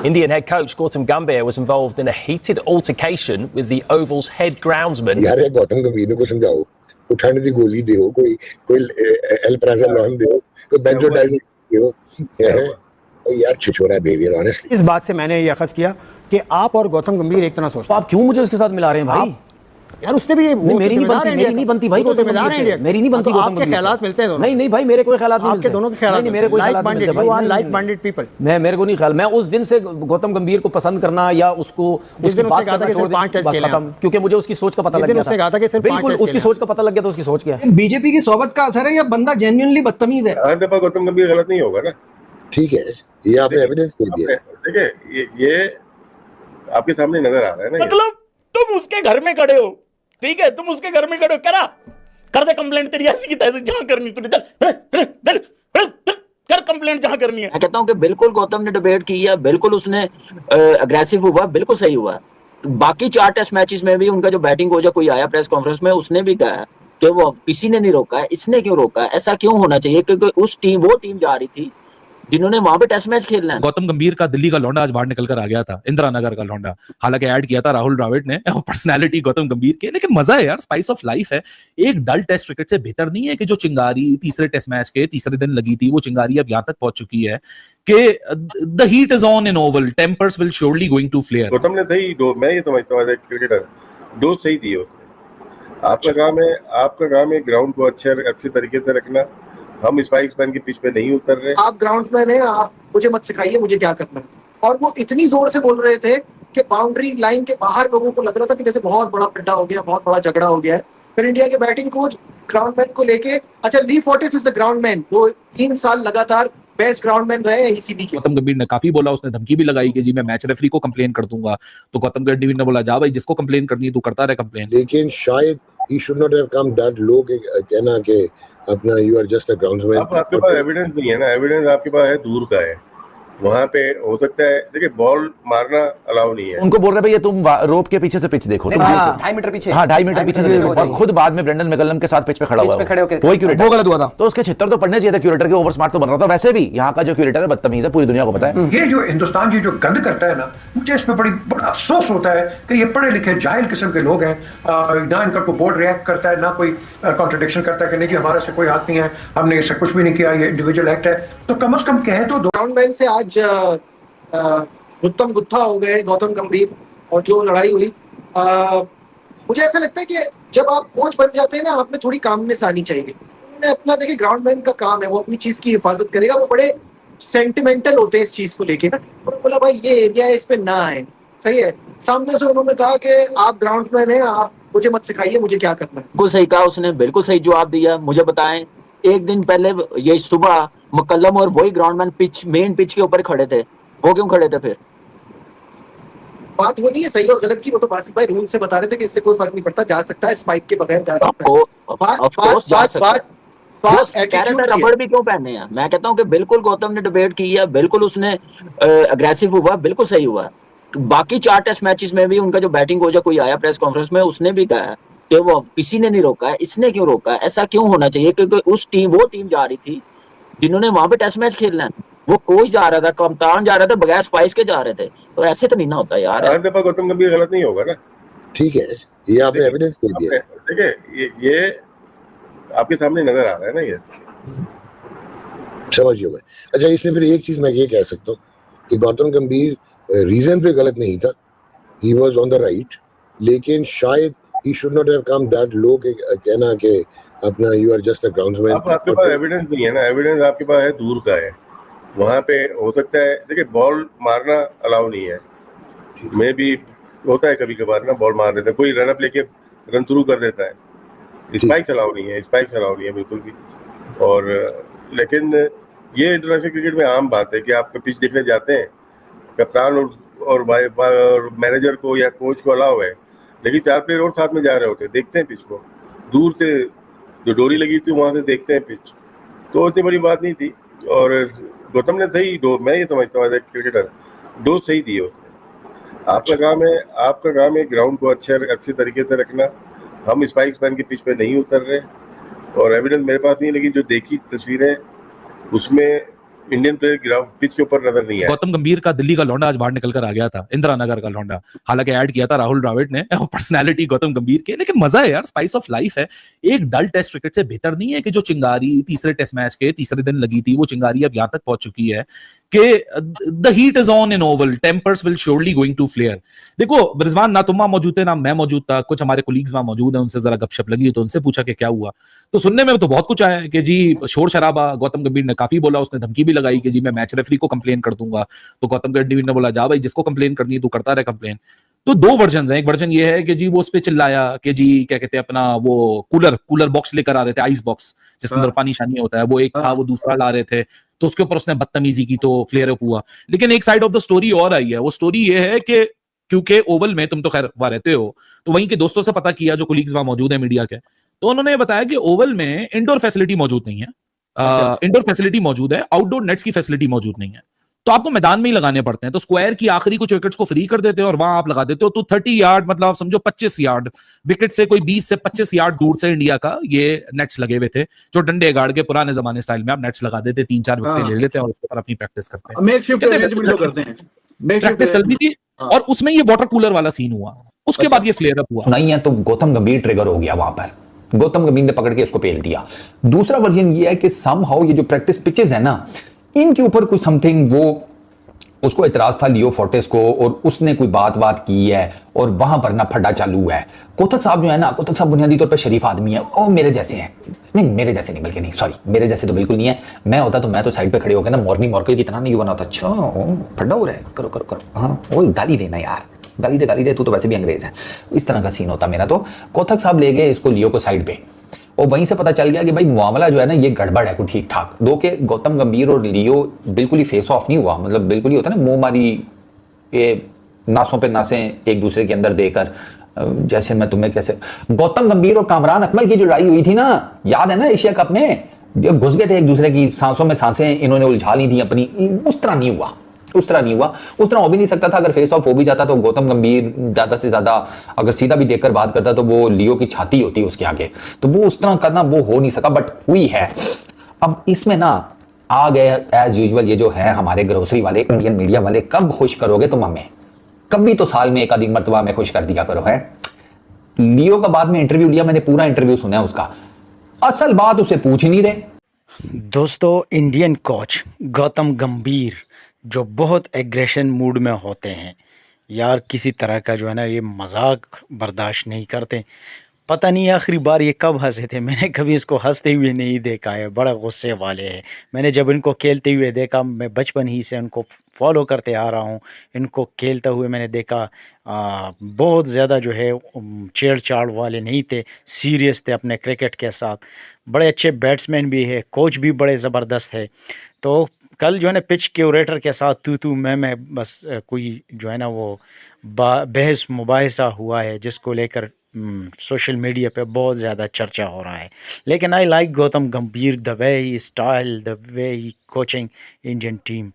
Indian head coach Gautam Gambhir was involved in a heated altercation with the Oval's head groundsman. यार गौतम गंभीर को समझाओ, कोई ठंड दी गोली दो, कोई एल्प्राजोलॉन दो, कोई बेंजोडाइजिन दो, यार छिछोरा बिहेवियर ऑनेस्टली। इस बात से मैंने ये अखज़ किया कि आप और गौतम गंभीर एक तरह सोचते हैं। आप क्यों मुझे उसके साथ मिला रहे हैं भाई? यार उसने भी मेरी नहीं बनती भाई, तो मेरी नहीं बनती। आपके ख्यालात मिलते हैं दोनों? नहीं भाई, मेरे कोई ख्यालात नहीं आपके दोनों के ख्यालात नहीं, मेरे कोई ख्यालात नहीं मिलते भाई। Like minded people. मेरे को नहीं ख्याल, मैं उस दिन से गौतम गंभीर को पसंद करना या उसको उसकी बात करना छोड़ दिया, क्योंकि मुझे उसकी सोच का पता लग गया था। बिल्कुल उसकी सोच का पता लग गया था, उसकी सोच क्या है। बीजेपी की सोबत का असर है या बंदा जेन्युइनली बदतमीज है? हर दफा गौतम गंभीर गलत नहीं होगा ना, ठीक है, ये आपने एविडेंस दे दिया। देखिए ये आपके सामने नजर आ रहा है ना, मतलब तुम उसके घर में खड़े हो, ठीक है, तुम उसके घर में खड़े हो, करा कर दे कंप्लेंट तेरी ऐसी की तैसी, जहां करनी तूने चल कर कंप्लेंट जहां करनी है। मैं कहता हूं कि बिल्कुल गौतम ने डिबेट की है, बिल्कुल उसने अग्रेसिव हुआ, बिल्कुल सही हुआ। बाकी 4 टेस्ट मैचेस में भी उनका जो बैटिंग कोच कोई आया प्रेस कॉन्फ्रेंस में, उसने भी कहा कि वो किसी ने नहीं रोका है, इसने क्यों रोका है, ऐसा क्यों होना चाहिए, क्योंकि वो टीम जा रही थी जिन्होंने वहां पे टेस्ट मैच खेलना है। गौतम गंभीर का दिल्ली का लौंडा आज बाहर निकल कर आ गया था, इंदिरा नगर का लौंडा, हालांकि ऐड किया था राहुल द्रविड़ ने पर्सनालिटी गौतम गंभीर के, लेकिन मजा है यार, स्पाइस ऑफ लाइफ है। एक डल टेस्ट क्रिकेट से बेहतर नहीं है कि जो चिंगारी तीसरे टेस्ट मैच के तीसरे दिन लगी थी, वो चिंगारी अब यहां तक पहुंच चुकी है कि the heat is on in oval, tempers will surely going to flare. Gautam ने सही मैं ये समझता हूं क्रिकेटर डोज सही दी उसने। आपका काम है ग्राउंड को अच्छे तरीके से रखना। हम स्पाइक्स मैन की पिच पे नहीं उतर रहे। आप ग्राउंडमैन हैं, आप मुझे मत सिखाइए मुझे क्या करना है। और वो इतनी जोर से बोल रहे थे कि बाउंड्री लाइन के बाहर लोगों को लग रहा था कि जैसे बहुत बड़ा गड्ढा हो गया, बहुत बड़ा झगड़ा हो गया है। फिर इंडिया के बैटिंग कोच ग्राउंडमैन को लेके, अच्छा ली फोर्टिस इज द ग्राउंडमैन, वो 3 साल लगातार बेस्ट ग्राउंडमैन रहे ईसीबी के। गौतम गंभीर ने काफी बोला, उसने धमकी भी लगाई कि जी मैं मैच रेफरी को कंप्लेन कर दूंगा, तो गौतम गंभीर ने बोला जा भाई जिसको कंप्लेन करनी है तू करता रहे कंप्लेन। लेकिन शायद he should not have come that low के कहना कि अपना you are just a groundsman। आपके पास एविडेंस नहीं है ना, एविडेंस आपके पास है दूर का है, वहां पे हो सकता है। देखिए बॉल मारना अलाउ नहीं है। उनको बोल रहे भाई ये तुम रोप के पीछे से पिच देखो, 2.5 मीटर पीछे, हाँ 2.5 मीटर पीछे से देखो, और खुद बाद में ब्रेंडन मैकलम के साथ पिच पे खड़ा हुआ है, वही क्यूरेटर, वो गलत हुआ था, तो उसके छितर तो पड़ने चाहिए था। क्यूरेटर के ओवर स्मार्ट तो बन रहा था, वैसे भी यहाँ का जो क्यूरेटर है बदतमीज है, पूरी दुनिया को पता है। ये जो हिंदुस्तान जी जो गंद करता है ना, मुझे इसमें बड़ा अफसोस होता है कि ये पढ़े लिखे जाहिल किस्म के लोग हैं, ना इनका कोई बोर्ड रिएक्ट करता है, ना कोई कॉन्ट्रडिक्शन करता है कि नहीं जी हमारे से कोई हाथ नहीं है, हमने इससे कुछ भी नहीं किया, ये इंडिविजुअल एक्ट है। तो कम से कम कहे तो ग्राउंडमैन से आज उत्तम गुत्था हो गए गौतम गंभीर, और जो लड़ाई हुई, मुझे ऐसा लगता है कि जब आप कोच बन जाते हैं ना, आप में थोड़ी कामनेस आनी चाहिए। उन्होंने अपना, देखिए ग्राउंडमैन का काम है, वो अपनी चीज की हिफाजत करेगा, वो बड़े सेंटिमेंटल होते हैं इस चीज को लेके ना, उन्होंने बोला भाई ये एरिया है, इस पे ना आए, सही है। सामने से उन्होंने कहा कि आप ग्राउंडमैन हैं, आप मुझे मत सिखाइए मुझे क्या करना है। बिल्कुल सही कहा उसने, बिल्कुल सही जवाब दिया। मुझे बताएं, एक दिन पहले ये सुबह मकल्लम और वही ग्राउंडमैन मेन पिच के ऊपर खड़े थे, वो क्यों खड़े थे? फिर बात वो नहीं है सही और गलत की, वो तो बासित भाई रूल से बता रहे थे कि इससे कोई फर्क नहीं पड़ता, जा सकता है स्पाइक के बगैर जा सकता है। रबड़ भी क्यों पहनने हैं? मैं कहता हूं कि बिल्कुल गौतम ने डिबेट की है, बिल्कुल उसने अग्रेसिव हुआ, बिल्कुल सही हुआ। बाकी 4 टेस्ट मैचेस में भी उनका जो बैटिंग कोच कोई आया प्रेस कॉन्फ्रेंस में, उसने भी कहा कि वो किसी ने नहीं रोका है, इसने क्यों रोका है, ऐसा क्यों होना चाहिए, क्योंकि वो टीम जा रही थी जिन्होंने वहां पे टेस्ट मैच खेलना है। वो कोच जा रहा था, कप्तान जा रहा था, बगैर स्पाइस के जा रहे थे, तो ऐसे तो नहीं ना होता यार। हर दफा गौतम गंभीर गलत नहीं होगा ना, ठीक है, ये आपने एविडेंस दे दिया। देखिए ये आपके सामने नजर आ रहा है ना, ये समझिए मैं। अच्छा, इसमें फिर एक चीज मैं ये कह सकता हूँ कि गौतम गंभीर रीजन पे गलत नहीं था, he was on the right, लेकिन शायद he should not have come that low के कहना कि अपना you are just a groundsman. आपके पास एविडेंस नहीं है ना, एविडेंस आपके पास है दूर का है, वहां पे हो सकता है। देखिए बॉल मारना अलाउ नहीं है, मैं भी होता है कभी कभार ना, बॉल मार देते हैं, कोई रनअप लेके रन थ्रू कर देता है, स्पाइक्स अलाउ नहीं है, स्पाइक्स अलाउ नहीं है बिल्कुल भी। और लेकिन ये इंटरनेशनल क्रिकेट में आम बात है कि आप पिच देखने जाते हैं, कप्तान और मैनेजर को या कोच को अलाउ है, लेकिन 4 प्लेयर और साथ में जा रहे होते हैं, देखते हैं पिच को दूर से, जो डोरी लगी थी वहां से देखते हैं पिच, तो इतनी बड़ी बात नहीं थी। और गौतम ने सही मैं ये समझता हूँ क्रिकेटर डोज सही दी है उसने। आपका काम है ग्राउंड को अच्छे तरीके से रखना। हम स्पाइक्स मैन की पिच पे नहीं उतर रहे, और एविडेंस मेरे पास नहीं है, लेकिन जो देखी तस्वीरें उसमें इंडियन प्लेयर ग्राउंड पिच के ऊपर नजर नहीं आया। गौतम गंभीर का दिल्ली का लौंडा आज बाहर निकल कर आ गया था, इंदिरा नगर का लौंडा, हालांकि ऐड किया था राहुल द्रविड़ ने, पर्सनालिटी गौतम गंभीर के, लेकिन मजा है यार, स्पाइस ऑफ लाइफ है। एक डल टेस्ट क्रिकेट से बेहतर नहीं है कि जो चिंगारी तीसरे टेस्ट मैच के तीसरे दिन लगी थी, वो चिंगारी अब यहां तक पहुंच चुकी है कि the heat is on in oval, tempers will surely going to flare. देखो रिजवान, ना तुम मौजूद थे ना मैं मौजूद था, कुछ हमारे कोलीग्स वहां मौजूद हैं, उनसे जरा गपशप लगी तो उनसे पूछा कि क्या हुआ, तो सुनने में तो बहुत कुछ आया कि जी शोर शराबा, गौतम गंभीर ने काफी बोला, उसने धमकी भी लगाई कि जी मैं मैच रेफरी को कंप्लेन कर दूंगा, तो गौतम गंभीर ने बोला जा भाई जिसको कंप्लेन करनी है तू करता रहे कंप्लेन। तो दो वर्जन हैं, एक वर्जन ये है कि जी वो उस पे चिल्लाया कि जी क्या कहते हैं अपना वो कूलर बॉक्स लेकर आ रहे थे, आइस बॉक्स जिसके अंदर पानी शानी होता है, वो एक था, वो दूसरा ला रहे थे, तो उसके ऊपर उसने बदतमीजी की तो फ्लेयर अप हुआ। लेकिन एक साइड ऑफ द स्टोरी और आई है, वो स्टोरी ये है कि क्योंकि ओवल में तुम तो खैर वहां रहते हो, तो वहीं के दोस्तों से पता किया जो कोलीग्स वहां मौजूद है मीडिया के, तो उन्होंने बताया कि ओवल में इंडोर फैसिलिटी मौजूद नहीं है, इंडोर फैसिलिटी मौजूद है, आउटडोर नेट्स की फैसिलिटी मौजूद नहीं है, तो आपको मैदान में ही लगाने पड़ते हैं। तो स्क्वायर की आखिरी कुछ विकेट्स को फ्री कर देते हैं और वहां आप लगा देते हो, तो 30 यार्ड मतलब आप समझो 25 यार्ड विकेट से कोई 20 से 25 यार्ड दूर से इंडिया का ये नेट्स लगे हुए थे, जो डंडे गाड़ के पुराने जमाने स्टाइल में आप नेट्स लगा देते, 3-4 विकेट ले लेते हैं और उसके ऊपर अपनी प्रैक्टिस करते हैं, प्रैक्टिस चल रही थी, और उसमें ये वाटर कूलर वाला सीन हुआ, उसके बाद ये फ्लेयर अप हुआ। सुनाई है तो गौतम गंभीर ट्रिगर हो गया वहां पर, गौतम गंभीर ने पकड़ के इसको पेल दिया। दूसरा वर्जन ये है कि समहाउ ये जो प्रैक्टिस पिचेस है ना, इनके ऊपर कुछ समथिंग वो उसको इतराज था लियो फोर्टिस को, और उसने कोई बात की है और वहां पर ना फड्डा चालू है। कोथक साहब जो है ना, कोथक साहब बुनियादी तौर पर शरीफ आदमी है, ओ मेरे जैसे हैं, नहीं मेरे जैसे नहीं, बल्कि नहीं सॉरी मेरे जैसे तो बिल्कुल नहीं है, मैं होता तो मैं तो साइड पे खड़े होकर ना मॉर्निंग मॉर्कल की तरह नहीं बना था, अच्छा फड्डा हो रहा है, करो करो करो, हाँ वो गाली देना यार, गाली दे, तू तो वैसे भी अंग्रेज है, इस तरह का सीन होता मेरा। तो कोथक साहब ले गए इसको लियो को साइड पे, और वहीं से पता चल गया कि भाई मामला जो है ना ये गड़बड़ है, कुछ ठीक ठाक दो के गौतम गंभीर और लियो बिल्कुल ही फेस ऑफ नहीं हुआ, मतलब बिल्कुल ही होता ना मुंह मारी, ये नासों पे नासें एक दूसरे के अंदर देकर, जैसे मैं तुम्हें कैसे, गौतम गंभीर और कामरान अकमल की जो लड़ाई हुई थी ना, याद है ना एशिया कप में, जब घुस गए थे एक दूसरे की सांसों में सांसें इन्होंने उलझा ली थी अपनी, उस तरह नहीं हुआ, उस तरह हो भी नहीं सकता था। अगर फेस ऑफ हो भी जाता तो गौतम गंभीर ज्यादा से ज्यादा अगर सीधा भी देखकर बात करता तो वो लियो की छाती होती उसके आगे, तो वो उस तरह करना वो हो नहीं सका, बट हुई है। अब इसमें ना आ गए एज यूजुअल ये जो है हमारे ग्रोसरी वाले इंडियन मीडिया वाले, कब खुश करोगे तुम हमें, कभी तो साल में एक आधी मर्तबा में खुश कर दिया करो है। लियो का बाद में इंटरव्यू लिया, मैंने पूरा इंटरव्यू सुना है उसका, असल बात उसे पूछ ही नहीं रहे। दोस्तों इंडियन कोच गौतम गंभीर जो बहुत एग्रेशन मूड में होते हैं यार, किसी तरह का जो है ना ये मजाक बर्दाश्त नहीं करते। पता नहीं आखिरी बार ये कब हंसे थे, मैंने कभी इसको हंसते हुए नहीं देखा है, बड़ा गुस्से वाले हैं। मैंने जब इनको खेलते हुए देखा, मैं बचपन ही से उनको फॉलो करते आ रहा हूँ, इनको खेलते हुए मैंने देखा, बहुत ज़्यादा जो है छेड़छाड़ वाले नहीं थे, सीरियस थे अपने क्रिकेट के साथ, बड़े अच्छे बैट्समैन भी है, कोच भी बड़े ज़बरदस्त है। तो कल जो है ना पिच क्यूरेटर के साथ तू मैं बस कोई जो है ना वो बहस मुबाहिसा हुआ है, जिसको लेकर सोशल मीडिया पे बहुत ज़्यादा चर्चा हो रहा है। लेकिन आई लाइक गौतम गंभीर, the way he style, the way he coaching Indian team.